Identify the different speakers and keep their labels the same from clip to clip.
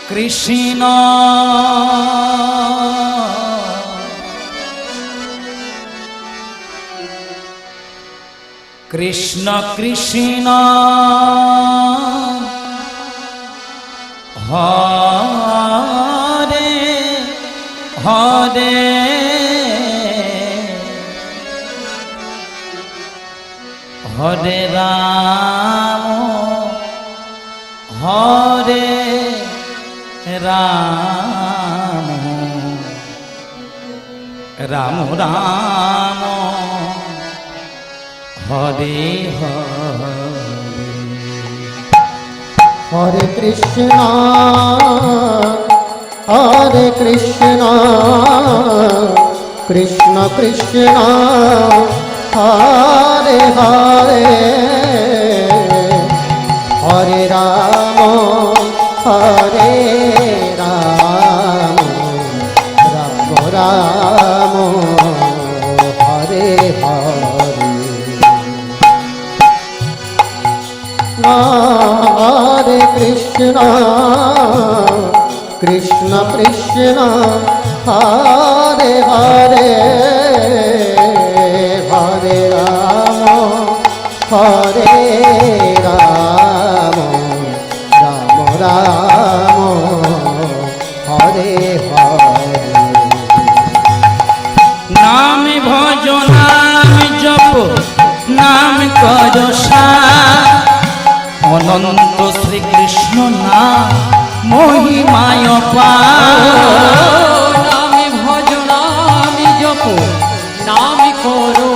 Speaker 1: কৃষ্ণ কৃষ্ণ কৃষ্ণ হরে হরে হরে রাম হরে রাম রাম রাম হরে হরে
Speaker 2: হরে কৃষ্ণ কৃষ্ণ কৃষ্ণ হরে হরে হরে রাম হরে রাম রাম রাম হরে হরে হরে কৃষ্ণ কৃষ্ণ কৃষ্ণ হরে হরে হরে রাম হরে রাম রাম রাম হরে হরে
Speaker 1: নাম ভজ নাম জপ নাম কর অনন্ত শ্রীকৃষ্ণ নাম মহিমায়
Speaker 3: নামে ভজ নামে জপ নামে করো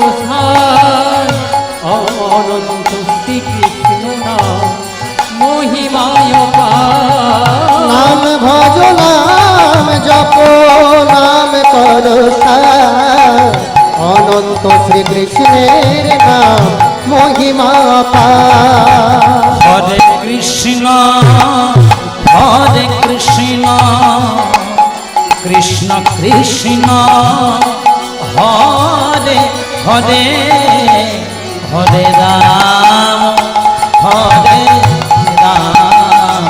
Speaker 3: অনন্ত শ্রীকৃষ্ণ নাম মহিমায়
Speaker 2: নাম ভজ নাম জপ নাম কর অনন্ত শ্রীকৃষ্ণের নাম মহিমা
Speaker 1: হরে কৃষ্ণ হরে কৃষ্ণ কৃষ্ণ কৃষ্ণ হরে হরে হরে রাম হরে রাম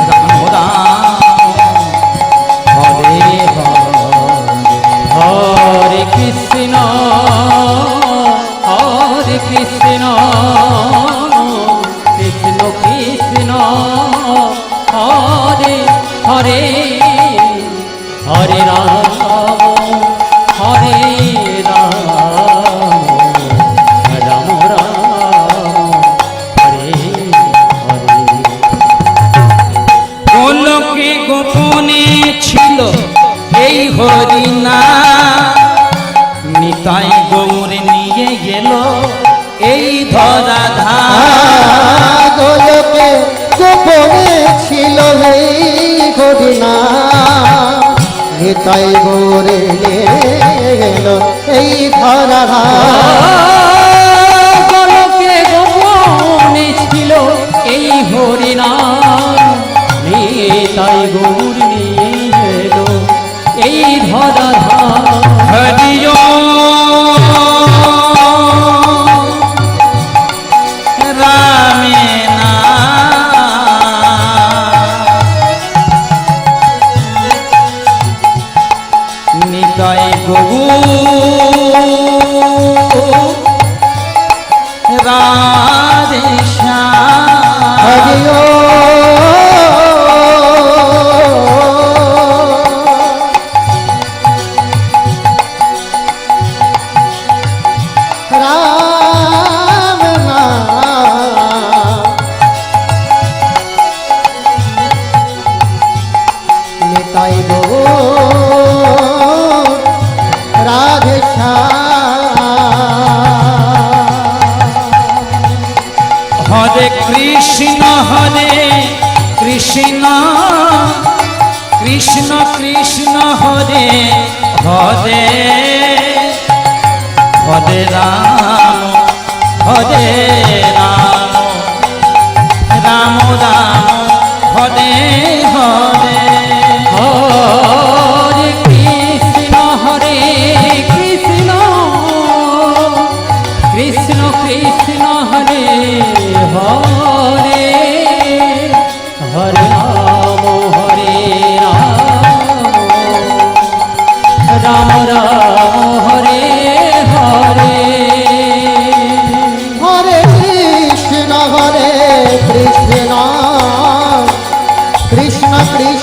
Speaker 1: রাম রাম হরে হরে
Speaker 3: হরে কৃষ্ণ কৃষ্ণ কৃষ্ণ হরে হরে হরে রাম হরে রাম রাম রাম হরে হরে
Speaker 1: গোলকে গোপনে ছিল এই হরিনাম নিতাই গৌর নিয়ে গেল এই ধরাধাম
Speaker 2: গোলকে গোপনে ছিল এই হরিনাম নিতাই গৌরে গেল এই ধরাধাম
Speaker 3: গোলকে গোপনে ছিল এই হরিনাম নিতাই গৌর নিয়ে এলো এই ধরাধাম
Speaker 1: হরিও রামে না নিতাই গৌর রাধে শ্যাম
Speaker 2: হরিও রাম নিতাই গৌর রাধে
Speaker 1: হরে কৃষ্ণ কৃষ্ণ কৃষ্ণ হরে হরে হরে রাম হরে রাম রাম রাম হরে হরে
Speaker 3: হরে কৃষ্ণ কৃষ্ণ কৃষ্ণ কৃষ্ণ হরে হরে হরে রাম
Speaker 2: কৃষ্ণ কৃষ্ণ কৃষ্ণ